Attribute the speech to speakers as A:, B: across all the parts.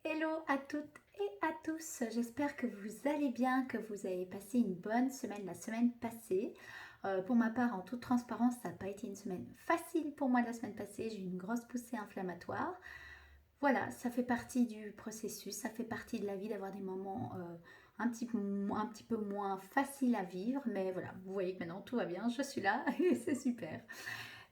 A: Hello à toutes et à tous, j'espère que vous allez bien, que vous avez passé une bonne semaine la semaine passée. Pour ma part, en toute transparence, ça n'a pas été une semaine facile pour moi la semaine passée, j'ai eu une grosse poussée inflammatoire. Voilà, ça fait partie du processus, ça fait partie de la vie d'avoir des moments un petit peu moins faciles à vivre, mais voilà, vous voyez que maintenant tout va bien, je suis là et c'est super.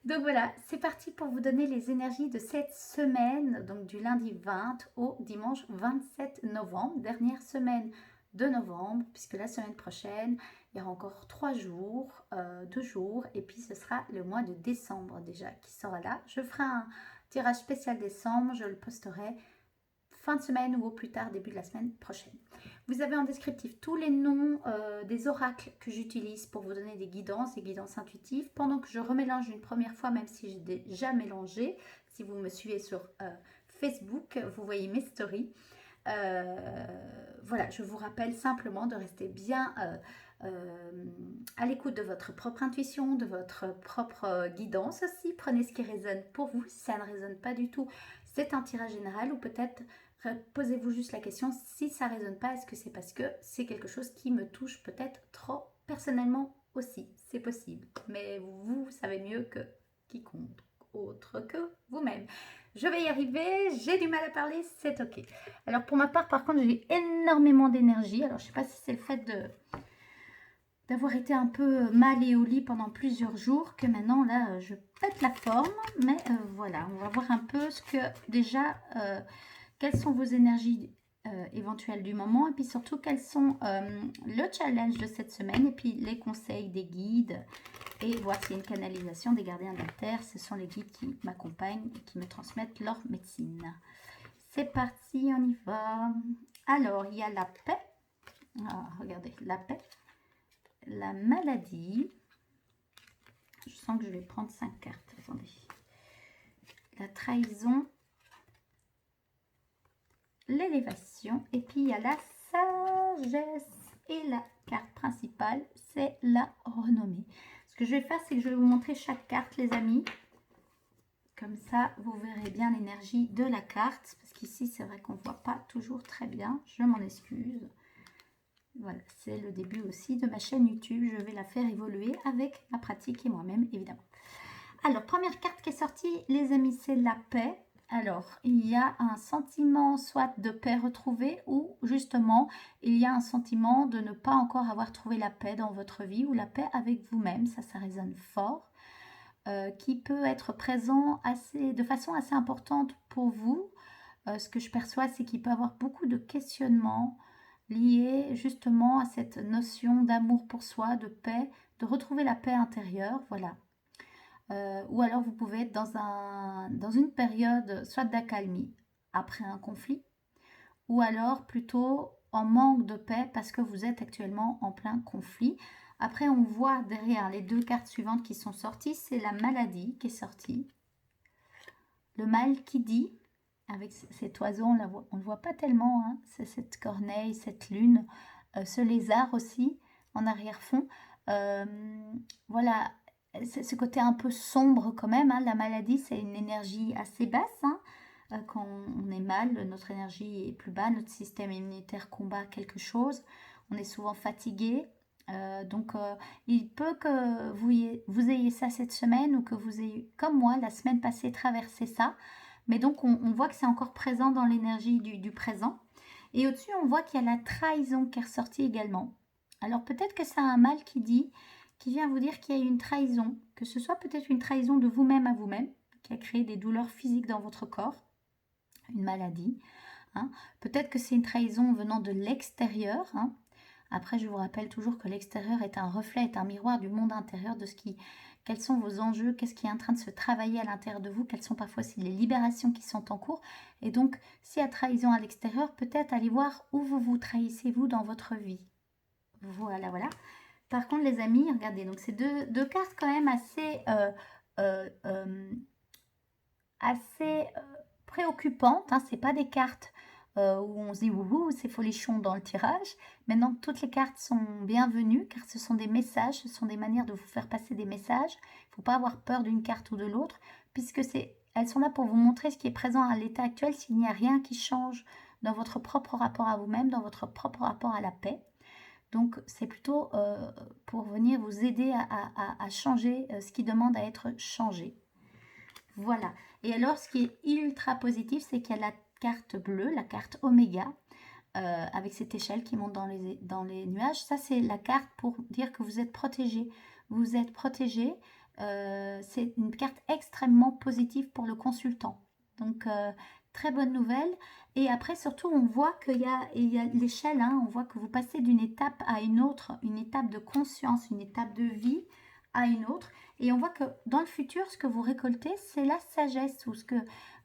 A: Donc voilà, c'est parti pour vous donner les énergies de cette semaine, donc du lundi 20 au dimanche 27 novembre, dernière semaine de novembre, puisque la semaine prochaine, il y aura encore 3 jours, 2 jours, et puis ce sera le mois de décembre déjà qui sera là. Je ferai un tirage spécial décembre, je le posterai fin de semaine ou au plus tard début de la semaine prochaine. Vous avez en descriptif tous les noms des oracles que j'utilise pour vous donner des guidances intuitives. Pendant que je remélange une première fois, même si j'ai déjà mélangé, si vous me suivez sur Facebook, vous voyez mes stories. Voilà, je vous rappelle simplement de rester bien à l'écoute de votre propre intuition, de votre propre guidance aussi. Prenez ce qui résonne pour vous. Si ça ne résonne pas du tout, c'est un tirage général ou peut-être posez-vous juste la question, si ça ne résonne pas, est-ce que c'est parce que c'est quelque chose qui me touche peut-être trop personnellement aussi? C'est possible, mais vous savez mieux que quiconque autre que vous-même. Je vais y arriver, j'ai du mal à parler, c'est ok. Alors pour ma part, par contre, j'ai énormément d'énergie. Alors je ne sais pas si c'est le fait d'avoir été un peu mal et au lit pendant plusieurs jours que maintenant là je pète la forme, mais voilà, on va voir un peu ce que déjà quelles sont vos énergies éventuelles du moment, et puis surtout quels sont le challenge de cette semaine, et puis les conseils des guides, et voir s'il y a une canalisation des gardiens de la terre. Ce sont les guides qui m'accompagnent et qui me transmettent leur médecine. C'est parti, on y va. Alors, il y a la paix. Ah, regardez, la paix, la maladie. Je sens que je vais prendre 5 cartes. Attendez. La trahison, l'élévation, et puis il y a la sagesse. Et la carte principale, c'est la renommée. Ce que je vais faire, c'est que je vais vous montrer chaque carte, les amis. Comme ça, vous verrez bien l'énergie de la carte. Parce qu'ici, c'est vrai qu'on ne voit pas toujours très bien. Je m'en excuse. Voilà, c'est le début aussi de ma chaîne YouTube. Je vais la faire évoluer avec ma pratique et moi-même, évidemment. Alors, première carte qui est sortie, les amis, c'est la paix. Alors, il y a un sentiment soit de paix retrouvée ou justement, il y a un sentiment de ne pas encore avoir trouvé la paix dans votre vie ou la paix avec vous-même. Ça résonne fort. Qui peut être présent de façon assez importante pour vous. Ce que je perçois, c'est qu'il peut y avoir beaucoup de questionnements liés justement à cette notion d'amour pour soi, de paix, de retrouver la paix intérieure, voilà. Ou alors vous pouvez être dans une période soit d'accalmie après un conflit, ou alors plutôt en manque de paix parce que vous êtes actuellement en plein conflit. Après, on voit derrière les deux cartes suivantes qui sont sorties, c'est la maladie qui est sortie. Le mal qui dit, avec cet oiseau, on ne le voit pas tellement, hein, c'est cette corneille, cette lune, ce lézard aussi en arrière-fond. Voilà, c'est ce côté un peu sombre quand même, hein. La maladie, c'est une énergie assez basse, hein. Quand on est mal, notre énergie est plus bas, notre système immunitaire combat quelque chose, on est souvent fatigué. Donc, il peut que vous ayez ça cette semaine ou que vous ayez, comme moi, la semaine passée, traversé ça. Mais donc, on voit que c'est encore présent dans l'énergie du présent. Et au-dessus, on voit qu'il y a la trahison qui est ressortie également. Alors, peut-être que c'est un mal qui vient vous dire qu'il y a une trahison, que ce soit peut-être une trahison de vous-même à vous-même, qui a créé des douleurs physiques dans votre corps, une maladie. Hein. Peut-être que c'est une trahison venant de l'extérieur. Hein. Après, je vous rappelle toujours que l'extérieur est un reflet, est un miroir du monde intérieur, de quels sont vos enjeux, qu'est-ce qui est en train de se travailler à l'intérieur de vous, quelles sont parfois aussi les libérations qui sont en cours. Et donc, s'il y a trahison à l'extérieur, peut-être allez voir où vous vous trahissez, vous, dans votre vie. Voilà, voilà. Par contre, les amis, regardez, donc c'est deux cartes quand même assez préoccupantes. Hein. Ce n'est pas des cartes où on se dit ouhou, c'est folichon dans le tirage. Maintenant, toutes les cartes sont bienvenues car ce sont des messages, ce sont des manières de vous faire passer des messages. Il ne faut pas avoir peur d'une carte ou de l'autre puisque elles sont là pour vous montrer ce qui est présent à l'état actuel s'il n'y a rien qui change dans votre propre rapport à vous-même, dans votre propre rapport à la paix. Donc, c'est plutôt pour venir vous aider à changer ce qui demande à être changé. Voilà. Et alors, ce qui est ultra positif, c'est qu'il y a la carte bleue, la carte Oméga, avec cette échelle qui monte dans les nuages. Ça, c'est la carte pour dire que vous êtes protégé. Vous êtes protégé. C'est une carte extrêmement positive pour le consultant. Donc, très bonne nouvelle. Et après, surtout, on voit qu'il y a l'échelle. Hein, on voit que vous passez d'une étape à une autre, une étape de conscience, une étape de vie à une autre. Et on voit que dans le futur, ce que vous récoltez, c'est la sagesse. Ou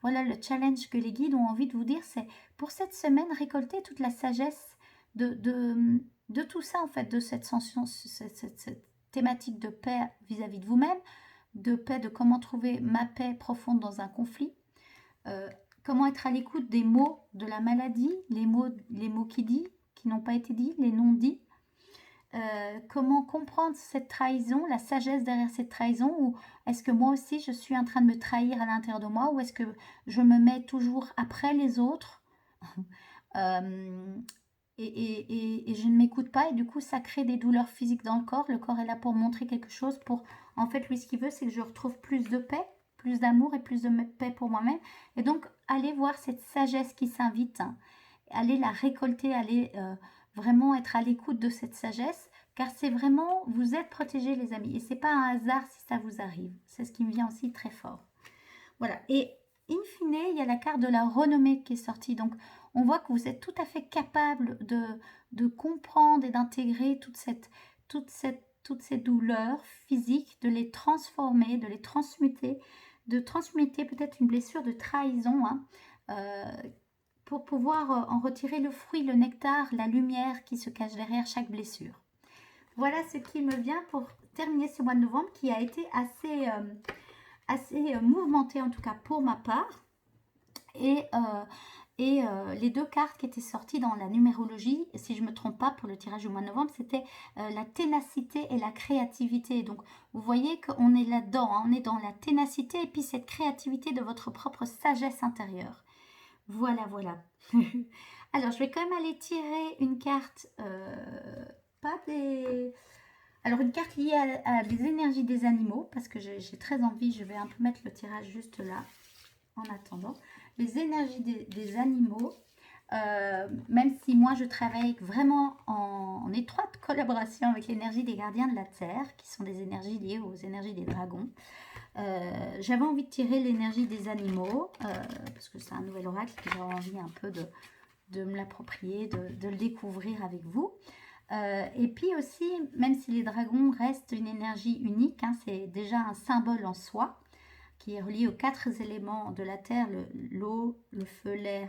A: voilà, le challenge que les guides ont envie de vous dire, c'est pour cette semaine, récolter toute la sagesse de tout ça, en fait, de cette thématique de paix vis-à-vis de vous-même, de paix, de comment trouver ma paix profonde dans un conflit, comment être à l'écoute des mots de la maladie, les mots qui n'ont pas été dits, les non-dits, comment comprendre cette trahison, la sagesse derrière cette trahison, ou est-ce que moi aussi je suis en train de me trahir à l'intérieur de moi, ou est-ce que je me mets toujours après les autres et je ne m'écoute pas, et du coup ça crée des douleurs physiques dans le corps est là pour montrer quelque chose, pour en fait lui ce qu'il veut c'est que je retrouve plus de paix, plus d'amour et plus de paix pour moi-même, et donc allez voir cette sagesse qui s'invite, hein. Allez la récolter, allez vraiment être à l'écoute de cette sagesse, car c'est vraiment, vous êtes protégés les amis, et c'est pas un hasard si ça vous arrive, c'est ce qui me vient aussi très fort. Voilà, et in fine, il y a la carte de la renommée qui est sortie, donc on voit que vous êtes tout à fait capable de comprendre et d'intégrer toutes ces douleurs physiques, de les transformer, de les transmuter, de transmuter peut-être une blessure de trahison, hein, pour pouvoir en retirer le fruit, le nectar, la lumière qui se cache derrière chaque blessure. Voilà ce qui me vient pour terminer ce mois de novembre qui a été assez mouvementé, en tout cas pour ma part. Et les deux cartes qui étaient sorties dans la numérologie, si je ne me trompe pas pour le tirage du mois de novembre, c'était la ténacité et la créativité. Donc vous voyez qu'on est là-dedans, hein, on est dans la ténacité et puis cette créativité de votre propre sagesse intérieure. Voilà, voilà. Alors, je vais quand même aller tirer une carte, Alors, une carte liée à les énergies des animaux, parce que j'ai très envie, je vais un peu mettre le tirage juste là, en attendant. Les énergies des animaux, même si moi je travaille vraiment en étroite collaboration avec l'énergie des gardiens de la Terre, qui sont des énergies liées aux énergies des dragons. J'avais envie de tirer l'énergie des animaux, parce que c'est un nouvel oracle que j'avais envie un peu de me l'approprier, de le découvrir avec vous. Et puis aussi, même si les dragons restent une énergie unique, hein, c'est déjà un symbole en soi, qui est relié aux 4 éléments de la Terre, l'eau, le feu, l'air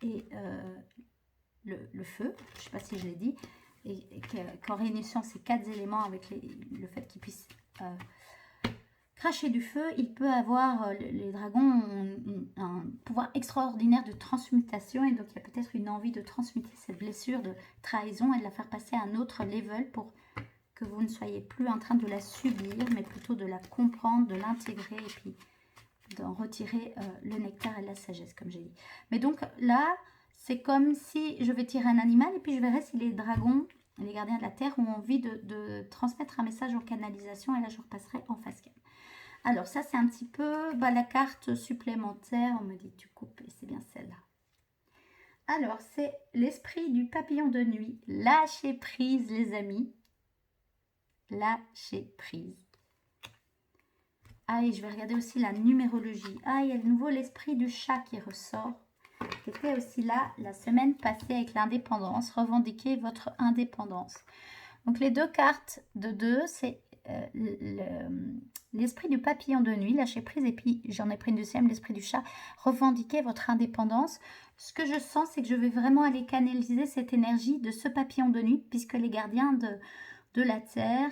A: et le feu, je ne sais pas si je l'ai dit, et qu'en réunissant ces 4 éléments avec le fait qu'ils puissent cracher du feu, il peut avoir, les dragons ont un pouvoir extraordinaire de transmutation, et donc il y a peut-être une envie de transmuter cette blessure de trahison et de la faire passer à un autre level pour que vous ne soyez plus en train de la subir, mais plutôt de la comprendre, de l'intégrer et puis d'en retirer le nectar et la sagesse, comme j'ai dit. Mais donc là, c'est comme si je vais tirer un animal et puis je verrai si les dragons, les gardiens de la Terre, ont envie de transmettre un message en canalisation, et là je repasserai en face cam. Alors ça c'est un petit peu la carte supplémentaire, on me dit tu coupes, et c'est bien celle-là. Alors c'est l'esprit du papillon de nuit, lâchez prise les amis, lâchez prise. Ah, et je vais regarder aussi la numérologie. Ah, il y a de nouveau l'esprit du chat qui ressort, qui était aussi là la semaine passée avec l'indépendance, revendiquer votre indépendance. Donc les deux cartes de 2, c'est l'esprit du papillon de nuit, lâcher prise, et puis j'en ai pris une deuxième, l'esprit du chat, revendiquer votre indépendance. Ce que je sens, c'est que je vais vraiment aller canaliser cette énergie de ce papillon de nuit, puisque les gardiens de la Terre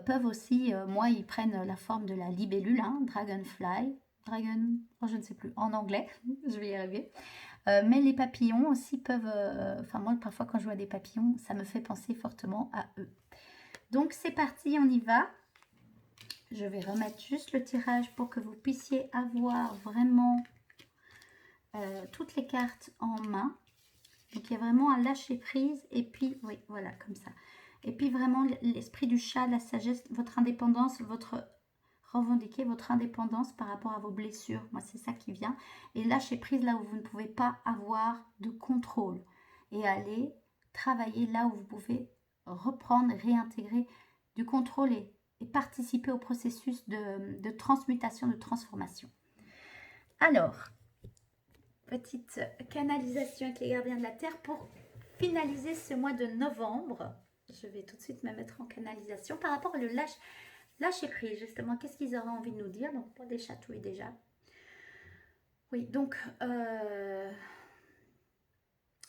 A: peuvent aussi, moi ils prennent la forme de la libellule, hein, dragonfly, je ne sais plus, en anglais, je vais y arriver. Mais les papillons aussi peuvent, enfin moi parfois quand je vois des papillons, ça me fait penser fortement à eux. Donc c'est parti, on y va. Je vais remettre juste le tirage pour que vous puissiez avoir vraiment toutes les cartes en main. Donc il y a vraiment un lâcher prise et puis, oui, voilà, comme ça. Et puis vraiment l'esprit du chat, la sagesse, votre indépendance, revendiquer votre indépendance par rapport à vos blessures. Moi, c'est ça qui vient. Et lâcher prise là où vous ne pouvez pas avoir de contrôle. Et aller travailler là où vous pouvez reprendre, réintégrer du contrôle et participer au processus de transmutation, de transformation. Alors, petite canalisation avec les gardiens de la Terre pour finaliser ce mois de novembre. Je vais tout de suite me mettre en canalisation par rapport au lâcher prise, justement. Qu'est-ce qu'ils auraient envie de nous dire? Donc, pas des chatouilles déjà. Oui, donc,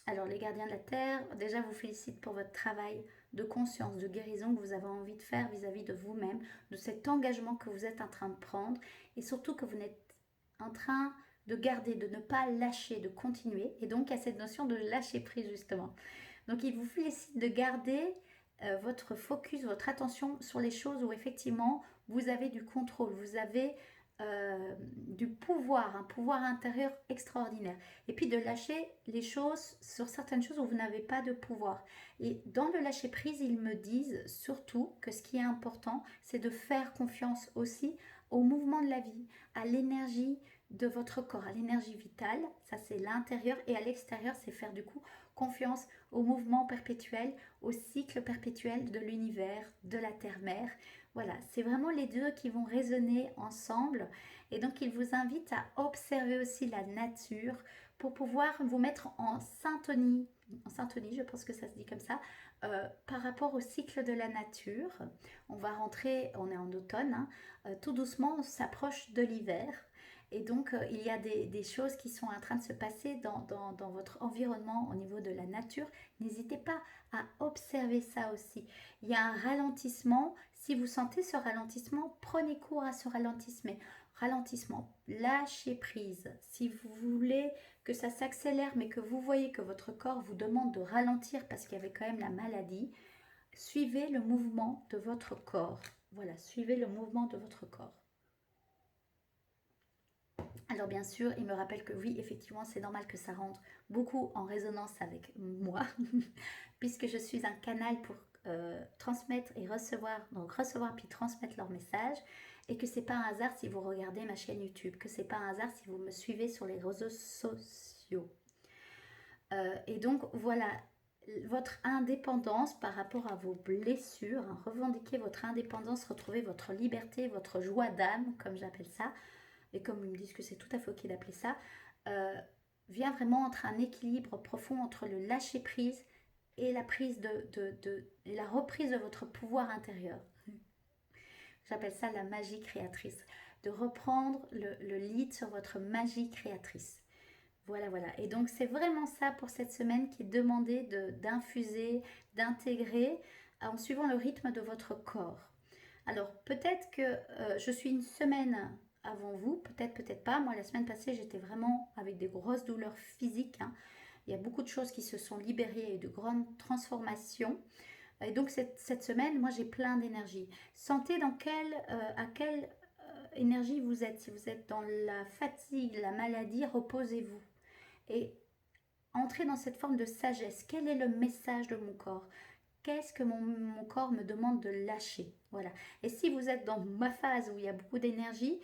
A: alors les gardiens de la Terre, déjà, vous félicite pour votre travail de conscience, de guérison que vous avez envie de faire vis-à-vis de vous-même, de cet engagement que vous êtes en train de prendre et surtout que vous êtes en train de garder, de ne pas lâcher, de continuer. Et donc, il y a cette notion de lâcher prise, justement. Donc, il vous félicite de garder votre focus, votre attention sur les choses où effectivement vous avez du contrôle, vous avez du pouvoir, un pouvoir intérieur extraordinaire. Et puis de lâcher les choses sur certaines choses où vous n'avez pas de pouvoir. Et dans le lâcher prise, ils me disent surtout que ce qui est important, c'est de faire confiance aussi au mouvement de la vie, à l'énergie de votre corps, à l'énergie vitale, ça c'est l'intérieur, et à l'extérieur, c'est faire du coup confiance au mouvement perpétuel, au cycle perpétuel de l'univers, de la terre-mère. Voilà, c'est vraiment les deux qui vont résonner ensemble. Et donc, il vous invite à observer aussi la nature pour pouvoir vous mettre en syntonie, je pense que ça se dit comme ça, par rapport au cycle de la nature. On va rentrer, on est en automne, hein, tout doucement, on s'approche de l'hiver. Et donc, il y a des choses qui sont en train de se passer dans votre environnement au niveau de la nature. N'hésitez pas à observer ça aussi. Il y a un ralentissement. Si vous sentez ce ralentissement, prenez cours à ce ralentissement. Lâchez prise. Si vous voulez que ça s'accélère, mais que vous voyez que votre corps vous demande de ralentir parce qu'il y avait quand même la maladie, suivez le mouvement de votre corps. Voilà, suivez le mouvement de votre corps. Alors bien sûr, il me rappelle que oui, effectivement, c'est normal que ça rentre beaucoup en résonance avec moi, puisque je suis un canal pour transmettre et recevoir, donc recevoir puis transmettre leur message, et que c'est pas un hasard si vous regardez ma chaîne YouTube, que c'est pas un hasard si vous me suivez sur les réseaux sociaux. Et donc voilà, votre indépendance par rapport à vos blessures, hein, revendiquer votre indépendance, retrouver votre liberté, votre joie d'âme, comme j'appelle ça, et comme ils me disent que c'est tout à fait ok d'appeler ça, vient vraiment entre un équilibre profond entre le lâcher prise et la prise la reprise de votre pouvoir intérieur. J'appelle ça la magie créatrice, de reprendre le lead sur votre magie créatrice. Voilà, voilà. Et donc c'est vraiment ça pour cette semaine qui est demandé d'infuser, d'intégrer en suivant le rythme de votre corps. Alors peut-être que je suis une semaine avant vous, peut-être pas. Moi la semaine passée j'étais vraiment avec des grosses douleurs physiques, hein. Il y a beaucoup de choses qui se sont libérées et de grandes transformations. Et donc cette semaine, moi j'ai plein d'énergie. Sentez à quelle énergie vous êtes. Si vous êtes dans la fatigue, la maladie, reposez-vous. Et entrez dans cette forme de sagesse. Quel est le message de mon corps? Qu'est-ce que mon corps me demande de lâcher? Voilà. Et si vous êtes dans ma phase où il y a beaucoup d'énergie,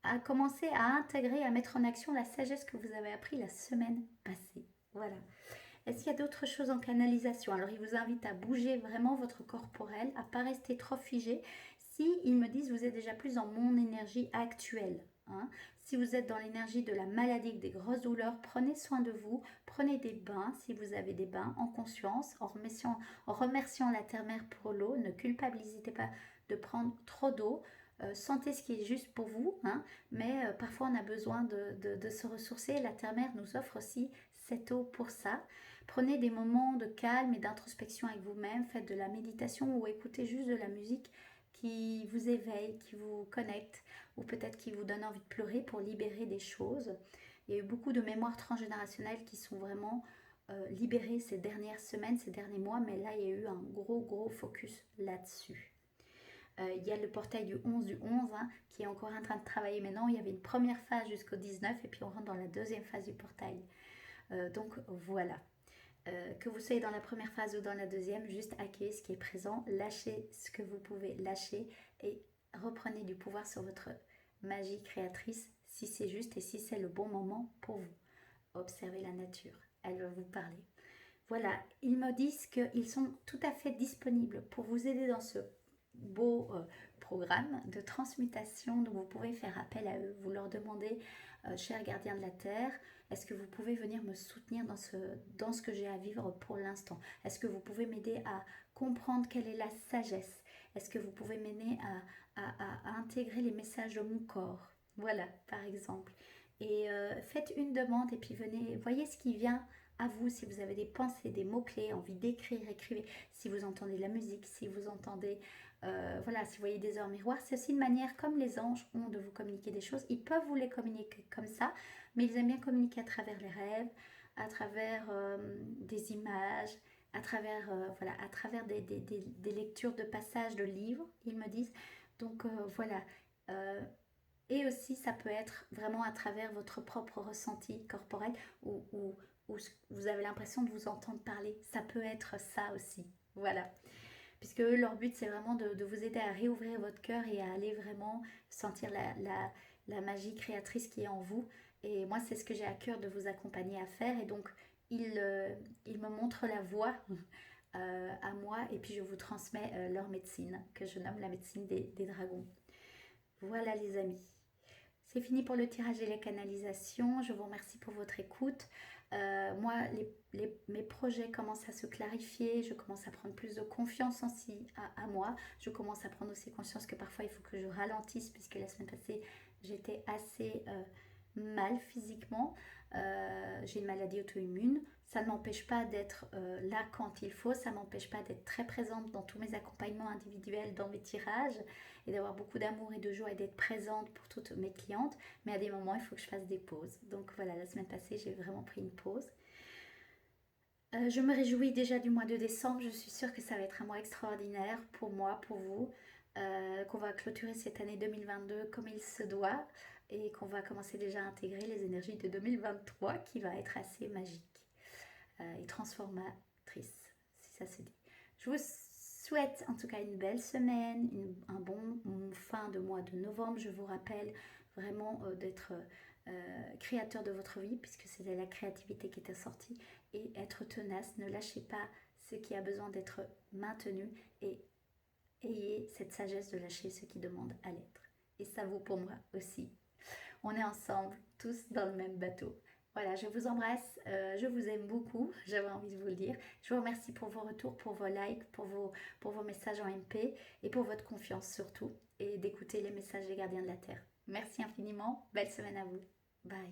A: à commencer à intégrer, à mettre en action la sagesse que vous avez appris la semaine passée. Voilà. Est-ce qu'il y a d'autres choses en canalisation? Alors, il vous invite à bouger vraiment votre corporel, à ne pas rester trop figé. Si ils me disent vous êtes déjà plus dans mon énergie actuelle, hein. Si vous êtes dans l'énergie de la maladie, des grosses douleurs, prenez soin de vous, prenez des bains si vous avez des bains en conscience, en remerciant la terre-mère pour l'eau. Ne culpabilisez pas de prendre trop d'eau. Sentez ce qui est juste pour vous, hein, mais parfois on a besoin de se ressourcer. La terre-mère nous offre aussi cette eau pour ça. Prenez des moments de calme et d'introspection avec vous-même, faites de la méditation ou écoutez juste de la musique qui vous éveille, qui vous connecte ou peut-être qui vous donne envie de pleurer pour libérer des choses. Il y a eu beaucoup de mémoires transgénérationnelles qui sont vraiment libérées ces dernières semaines, ces derniers mois, mais là il y a eu un gros focus là-dessus. Il y a le portail du 11 hein, qui est encore en train de travailler maintenant. Il y avait une première phase jusqu'au 19 et puis on rentre dans la deuxième phase du portail. Donc voilà. Que vous soyez dans la première phase ou dans la deuxième, juste accueillez ce qui est présent, lâchez ce que vous pouvez lâcher et reprenez du pouvoir sur votre magie créatrice si c'est juste et si c'est le bon moment pour vous. Observez la nature, elle va vous parler. Voilà, ils me disent qu'ils sont tout à fait disponibles pour vous aider dans ce beau programme de transmutation. Donc vous pouvez faire appel à eux, vous leur demandez, cher gardien de la Terre, est-ce que vous pouvez venir me soutenir dans ce que j'ai à vivre pour l'instant? Est-ce que vous pouvez m'aider à comprendre quelle est la sagesse? Est-ce que vous pouvez m'aider à intégrer les messages de mon corps? Voilà, par exemple. Et faites une demande et puis venez, voyez ce qui vient à vous. Si vous avez des pensées, des mots-clés, envie d'écrire, écrivez. Si vous entendez de la musique, si vous entendez, voilà, si vous voyez des heures miroirs, c'est aussi une manière, comme les anges ont de vous communiquer des choses. Ils peuvent vous les communiquer comme ça, mais ils aiment bien communiquer à travers les rêves, à travers des images, à travers, voilà, à travers des lectures de passages de livres, ils me disent. Donc voilà. Et aussi, ça peut être vraiment à travers votre propre ressenti corporel ou vous avez l'impression de vous entendre parler. Ça peut être ça aussi. Voilà. Puisque eux, leur but, c'est vraiment de vous aider à réouvrir votre cœur et à aller vraiment sentir la magie créatrice qui est en vous. Et moi, c'est ce que j'ai à cœur de vous accompagner à faire. Et donc, ils me montrent la voie à moi. Et puis, je vous transmets leur médecine, que je nomme la médecine des dragons. Voilà, les amis. C'est fini pour le tirage et les canalisations. Je vous remercie pour votre écoute. Moi, mes projets commencent à se clarifier. Je commence à prendre plus de confiance aussi à moi. Je commence à prendre aussi conscience que parfois il faut que je ralentisse, puisque la semaine passée, j'étais assez mal physiquement. J'ai une maladie auto-immune. Ça ne m'empêche pas d'être là quand il faut. Ça ne m'empêche pas d'être très présente dans tous mes accompagnements individuels, dans mes tirages, et d'avoir beaucoup d'amour et de joie et d'être présente pour toutes mes clientes. Mais à des moments, il faut que je fasse des pauses. Donc voilà, la semaine passée, j'ai vraiment pris une pause. Je me réjouis déjà du mois de décembre. Je suis sûre que ça va être un mois extraordinaire pour moi, pour vous. Qu'on va clôturer cette année 2022 comme il se doit et qu'on va commencer déjà à intégrer les énergies de 2023 qui va être assez magique et transformatrice, si ça se dit. Je vous souhaite en tout cas une belle semaine, un bon fin de mois de novembre. Je vous rappelle vraiment d'être créateur de votre vie, puisque c'était la créativité qui était sortie, et être tenace, ne lâchez pas ce qui a besoin d'être maintenu et ayez cette sagesse de lâcher ce qui demande à l'être. Et ça vaut pour moi aussi. On est ensemble, tous dans le même bateau. Voilà, je vous embrasse, je vous aime beaucoup, j'avais envie de vous le dire. Je vous remercie pour vos retours, pour vos likes, pour vos messages en MP et pour votre confiance surtout et d'écouter les messages des gardiens de la Terre. Merci infiniment, belle semaine à vous. Bye.